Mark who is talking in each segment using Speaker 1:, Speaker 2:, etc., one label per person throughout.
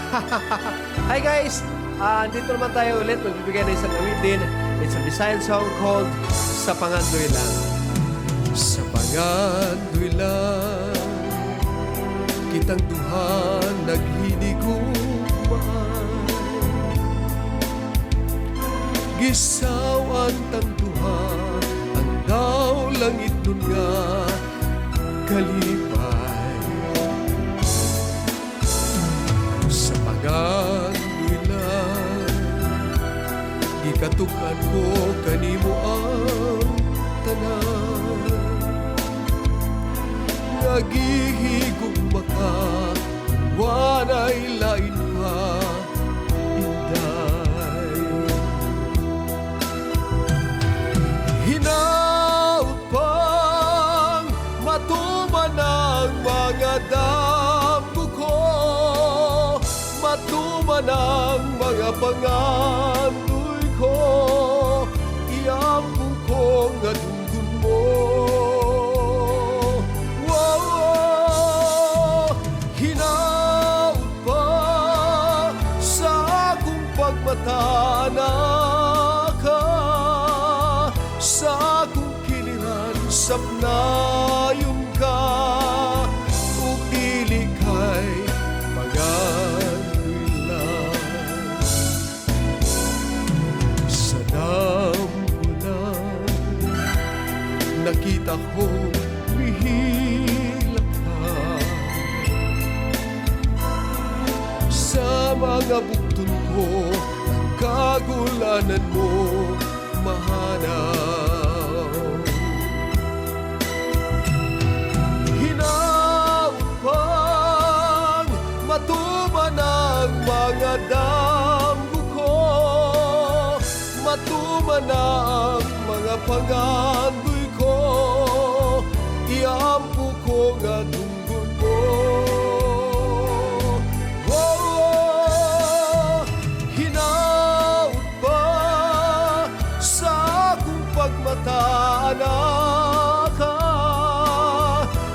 Speaker 1: Hi guys! Dito naman tayo ulit. Magbibigay na isang awitin. It's a Visayan song called Sa Pangandoy Lang. Sa pangandoy lang kitang duha naghiliguan, gisawan tang duha ang daw langit nun nga kalipay. Sa pangandoy lang gikatukan ko kanimo ang tanan, nagihigugma ka wanay lain pa inday. Hinaut pang matuman ang mga damgo ko, matuman ang mga pangandoy ko, iyampong ko nga dungdung mo. Pagmatana ka sa akong kiliran, sapnayon ka ug dili kay pangandoy lang. Sa dambulan nakita ko mihilak ka, sa mga bugtong ko kagulanan mo mahanaw. Hinaut pang matuman ang mga damgo ko, matuman ang mga pangandoy ko, iampo ko nga dunggon mo. Pagmatana ka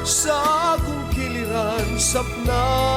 Speaker 1: sa akong kiliran, sapna